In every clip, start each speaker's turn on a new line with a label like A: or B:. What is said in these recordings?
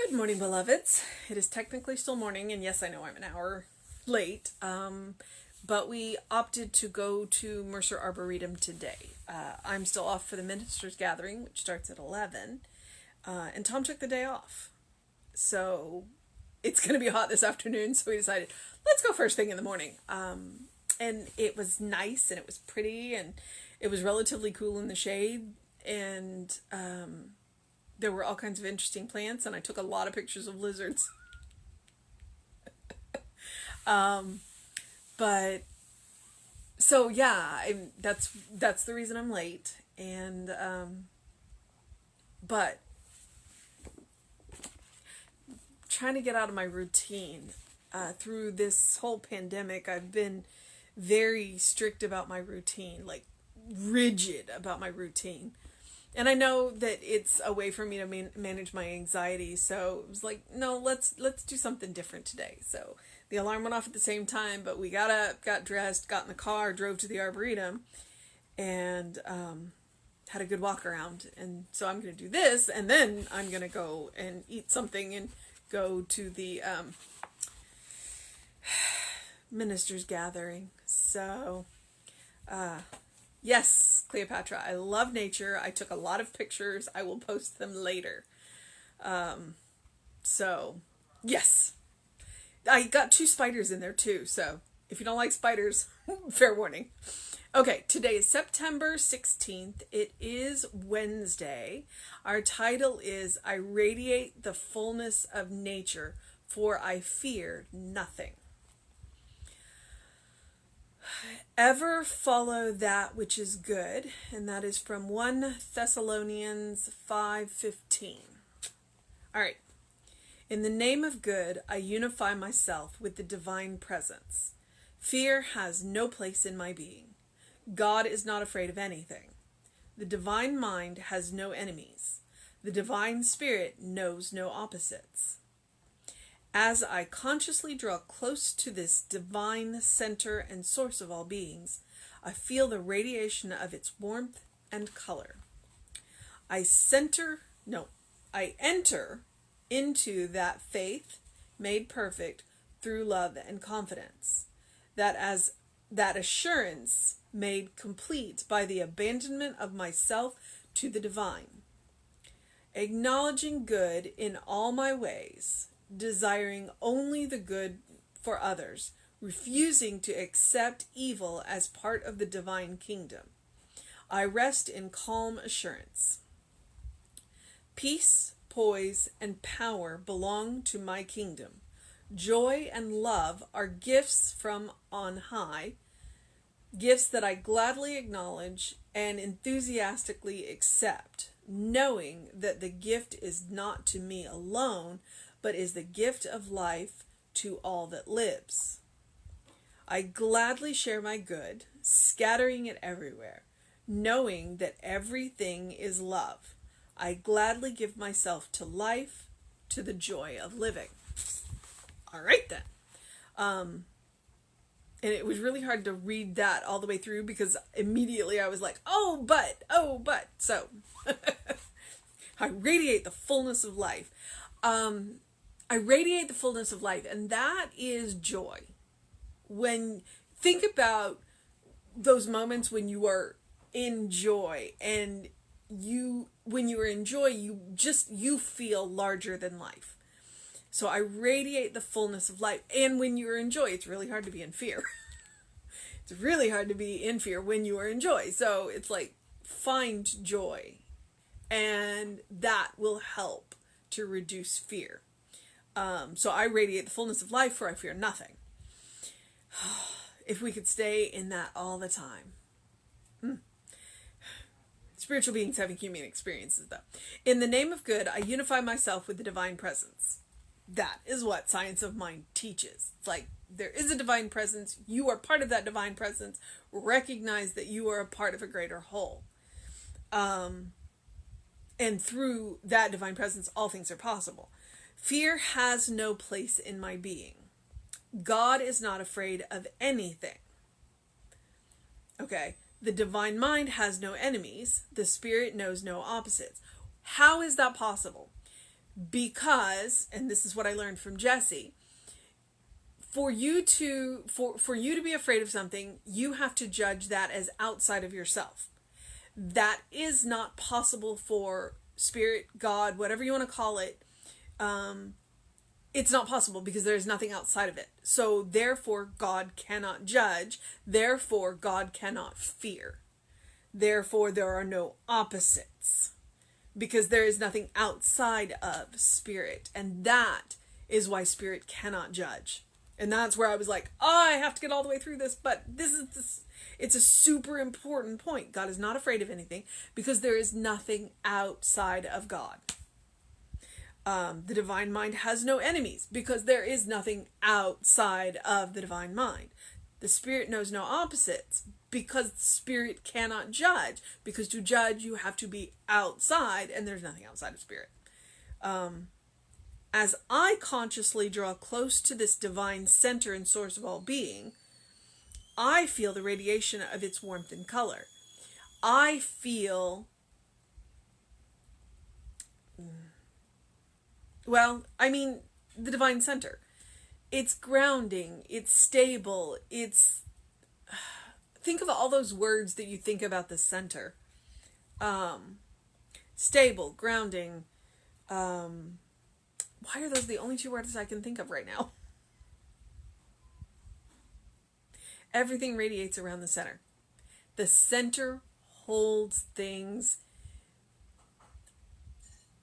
A: Good morning, beloveds. It is technically still morning, and yes, I know I'm an hour late, but we opted to go to Mercer Arboretum today. I'm still off for the Ministers' Gathering, which starts at 11, and Tom took the day off. So it's going to be hot this afternoon, so we decided, let's go first thing in the morning. And it was nice, and it was pretty, and it was relatively cool in the shade, and there were all kinds of interesting plants, and I took a lot of pictures of lizards. But so yeah, that's the reason I'm late, and but trying to get out of my routine. Through this whole pandemic, I've been very strict about my routine, like rigid about my routine. And I know that it's a way for me to manage my anxiety, so it was like, no, let's do something different today. So the alarm went off at the same time, but we got up, got dressed, got in the car, drove to the Arboretum, and had a good walk around. And so I'm going to do this, and then I'm going to go and eat something and go to the Ministers' Gathering. So yes, Cleopatra, I love nature. I took a lot of pictures. I will post them later. So, yes. I got 2 spiders in there too, so if you don't like spiders, fair warning. Okay, today is September 16th. It is Wednesday. Our title is I Radiate the Fullness of Nature, for I Fear Nothing. Ever follow that which is good, and that is from 1 Thessalonians 5:15. All right. In the name of good, I unify myself with the divine presence. Fear has no place in my being. God is not afraid of anything. The divine mind has no enemies. The divine spirit knows no opposites. As I consciously draw close to this divine center and source of all beings, I feel the radiation of its warmth and color. I enter into that faith made perfect through love and confidence, that assurance made complete by the abandonment of myself to the divine, acknowledging good in all my ways, desiring only the good for others, refusing to accept evil as part of the divine kingdom. I rest in calm assurance. Peace, poise, and power belong to my kingdom. Joy and love are gifts from on high, gifts that I gladly acknowledge and enthusiastically accept, knowing that the gift is not to me alone, but is the gift of life to all that lives. I gladly share my good, scattering it everywhere, knowing that everything is love. I gladly give myself to life, to the joy of living. All right then. And it was really hard to read that all the way through because immediately I was like, oh, but. So I radiate the fullness of life. I radiate the fullness of life, and that is joy. When think about those moments when you are in joy, and when you are in joy, you feel larger than life. So I radiate the fullness of life. And when you're in joy, it's really hard to be in fear. It's really hard to be in fear when you are in joy. So it's like, find joy, and that will help to reduce fear. So I radiate the fullness of life, for I fear nothing. If we could stay in that all the time. Spiritual beings having human experiences, though. In the name of good, I unify myself with the divine presence. That is what Science of Mind teaches. It's like, there is a divine presence. You are part of that divine presence. Recognize that you are a part of a greater whole. And through that divine presence, all things are possible. Fear has no place in my being. God is not afraid of anything. Okay. The divine mind has no enemies. The spirit knows no opposites. How is that possible? Because, and this is what I learned from Jesse, for you to be afraid of something, you have to judge that as outside of yourself. That is not possible for spirit, God, whatever you want to call it. It's not possible because there is nothing outside of it. So therefore God cannot judge. Therefore God cannot fear. Therefore there are no opposites, because there is nothing outside of spirit. And that is why spirit cannot judge. And that's where I was like, oh, I have to get all the way through this. But it's a super important point. God is not afraid of anything because there is nothing outside of God. The divine mind has no enemies because there is nothing outside of the divine mind. The spirit knows no opposites because spirit cannot judge. Because to judge, you have to be outside, and there's nothing outside of spirit. As I consciously draw close to this divine center and source of all being, I feel the radiation of its warmth and color. I feel, the divine center. It's grounding, it's stable, think of all those words that you think about the center. Stable, grounding, why are those the only two words I can think of right now? Everything radiates around the center. The center holds things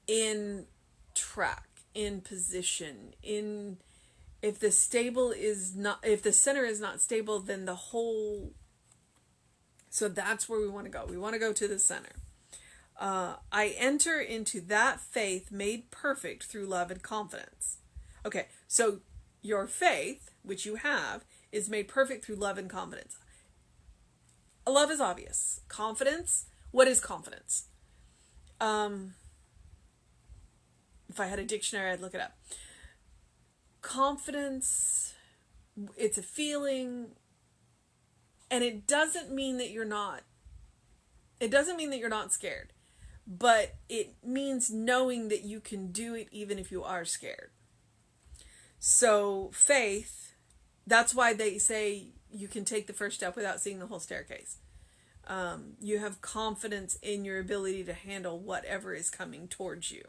A: in track, in position, if the center is not stable, then the whole, so that's where we want to go. We want to go to the center. I enter into that faith made perfect through love and confidence. Okay, so your faith, which you have, is made perfect through love and confidence. Love is obvious. Confidence, what is confidence? If I had a dictionary, I'd look it up. Confidence, it's a feeling, and it doesn't mean that you're not scared. But it means knowing that you can do it even if you are scared. So faith, that's why they say you can take the first step without seeing the whole staircase. You have confidence in your ability to handle whatever is coming towards you.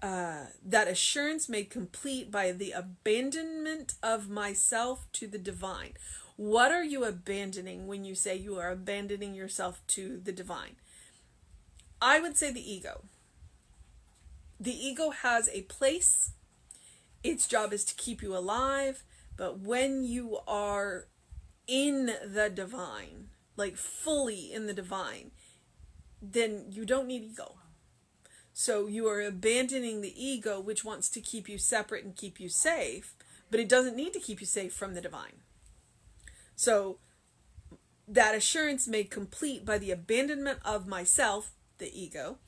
A: That assurance made complete by the abandonment of myself to the divine. What are you abandoning when you say you are abandoning yourself to the divine? I would say the ego. The ego has a place. Its job is to keep you alive. But when you are in the divine, like fully in the divine, then you don't need ego. So you are abandoning the ego, which wants to keep you separate and keep you safe, but it doesn't need to keep you safe from the divine. So that assurance made complete by the abandonment of myself, the ego,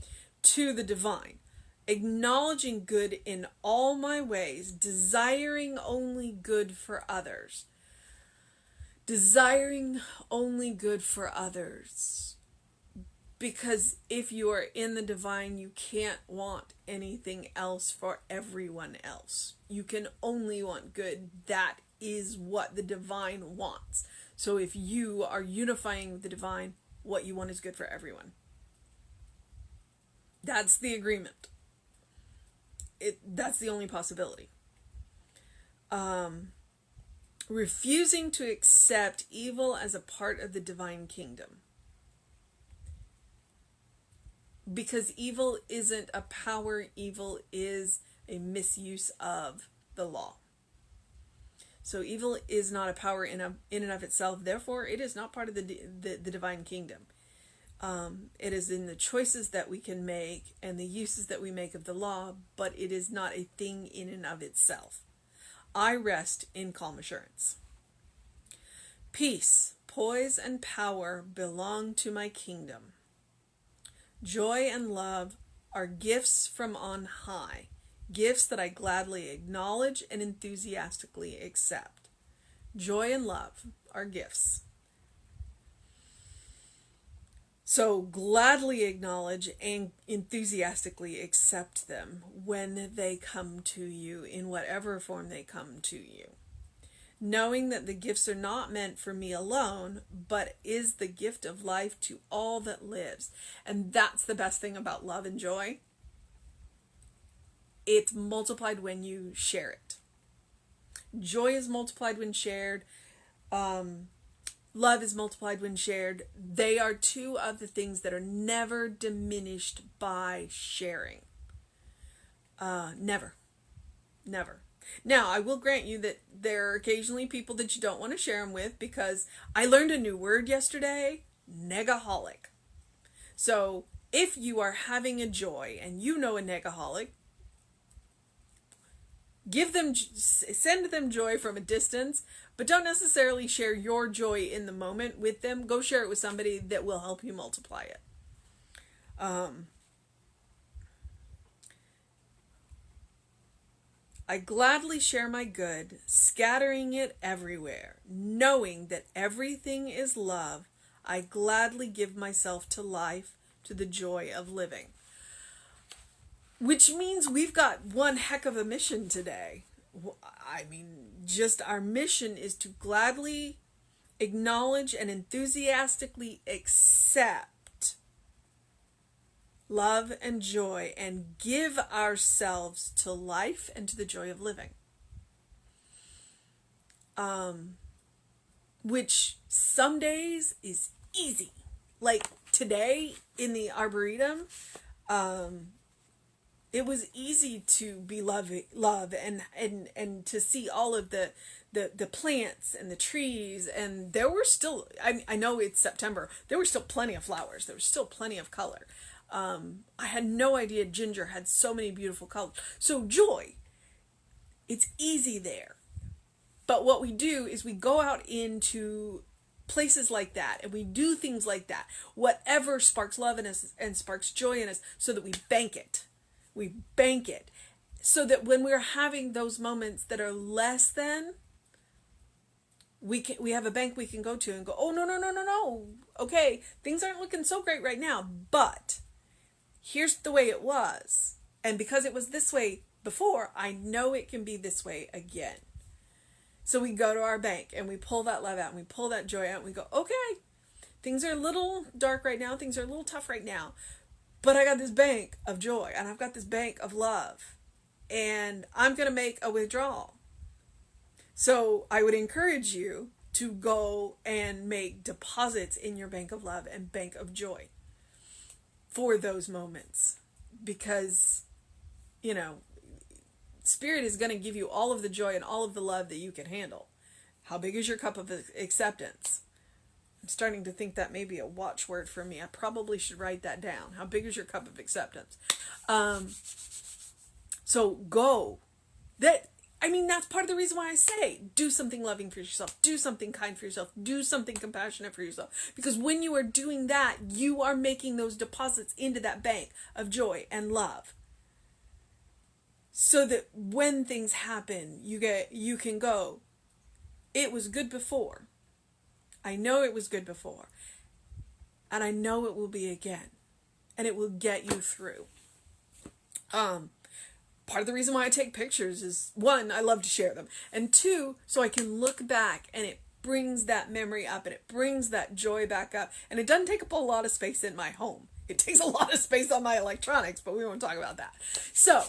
A: to the divine, acknowledging good in all my ways, desiring only good for others. Desiring only good for others. Because if you are in the divine, you can't want anything else for everyone else. You can only want good. That is what the divine wants. So if you are unifying with the divine, what you want is good for everyone. That's the agreement. That's the only possibility. Refusing to accept evil as a part of the divine kingdom. Because evil isn't a power, evil is a misuse of the law. So evil is not a power in and of itself, therefore it is not part of the divine kingdom. It is in the choices that we can make and the uses that we make of the law, but it is not a thing in and of itself. I rest in calm assurance. Peace, poise, and power belong to my kingdom. Joy and love are gifts from on high, gifts that I gladly acknowledge and enthusiastically accept. Joy and love are gifts. So gladly acknowledge and enthusiastically accept them when they come to you in whatever form they come to you. Knowing that the gifts are not meant for me alone, but is the gift of life to all that lives. And that's the best thing about love and joy. It's multiplied when you share it. Joy is multiplied when shared. Love is multiplied when shared. They are two of the things that are never diminished by sharing. Never. Never. Now, I will grant you that there are occasionally people that you don't want to share them with, because I learned a new word yesterday, negaholic. So if you are having a joy and you know a negaholic, send them joy from a distance, but don't necessarily share your joy in the moment with them. Go share it with somebody that will help you multiply it. I gladly share my good, scattering it everywhere. Knowing that everything is love, I gladly give myself to life, to the joy of living. Which means we've got one heck of a mission today. I mean, just our mission is to gladly acknowledge and enthusiastically accept love and joy and give ourselves to life and to the joy of living. Which some days is easy. Like today in the Arboretum, it was easy to be love and to see all of the plants and the trees, and there were still, I know it's September, there were still plenty of flowers, there was still plenty of color. I had no idea ginger had so many beautiful colors. So joy, it's easy there. But what we do is we go out into places like that and we do things like that. Whatever sparks love in us and sparks joy in us, so that we bank it. We bank it. So that when we're having those moments that are less than, we have a bank we can go to and go, oh, no. Okay, things aren't looking so great right now, but here's the way it was. And because it was this way before, I know it can be this way again. So we go to our bank and we pull that love out and we pull that joy out and we go, okay, things are a little dark right now. Things are a little tough right now. But I got this bank of joy and I've got this bank of love. And I'm going to make a withdrawal. So I would encourage you to go and make deposits in your bank of love and bank of joy for those moments. Because, Spirit is going to give you all of the joy and all of the love that you can handle. How big is your cup of acceptance? I'm starting to think that may be a watchword for me. I probably should write that down. How big is your cup of acceptance? So go. That's part of the reason why I say do something loving for yourself. Do something kind for yourself. Do something compassionate for yourself. Because when you are doing that, you are making those deposits into that bank of joy and love. So that when things happen, you can go, it was good before. I know it was good before. And I know it will be again. And it will get you through. Part of the reason why I take pictures is, one, I love to share them. And two, so I can look back and it brings that memory up and it brings that joy back up. And it doesn't take up a lot of space in my home. It takes a lot of space on my electronics, but we won't talk about that. So,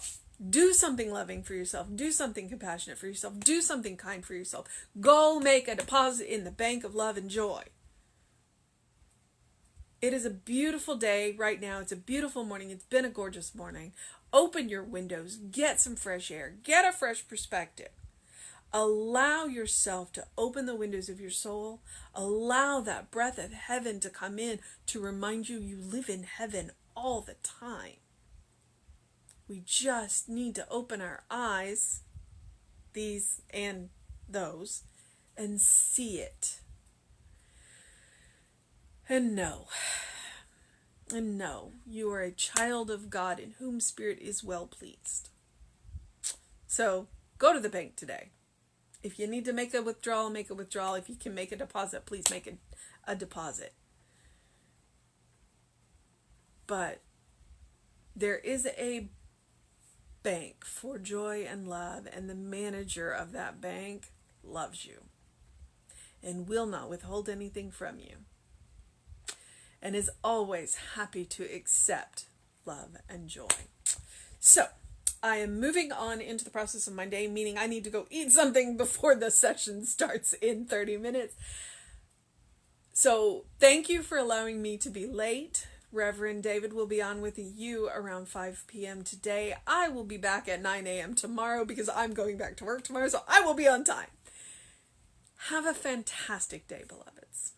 A: do something loving for yourself. Do something compassionate for yourself. Do something kind for yourself. Go make a deposit in the bank of love and joy. It is a beautiful day right now. It's a beautiful morning. It's been a gorgeous morning. Open your windows. Get some fresh air. Get a fresh perspective. Allow yourself to open the windows of your soul. Allow that breath of heaven to come in to remind you live in heaven all the time. We just need to open our eyes, these and those, and see it. And know you are a child of God in whom Spirit is well pleased. So go to the bank today. If you need to make a withdrawal, make a withdrawal. If you can make a deposit, please make a deposit. But there is a bank for joy and love, and the manager of that bank loves you and will not withhold anything from you, and is always happy to accept love and joy. So I am moving on into the process of my day, meaning I need to go eat something before the session starts in 30 minutes. So thank you for allowing me to be late. Reverend David will be on with you around 5 p.m. today. I will be back at 9 a.m. tomorrow because I'm going back to work tomorrow, so I will be on time. Have a fantastic day, beloveds.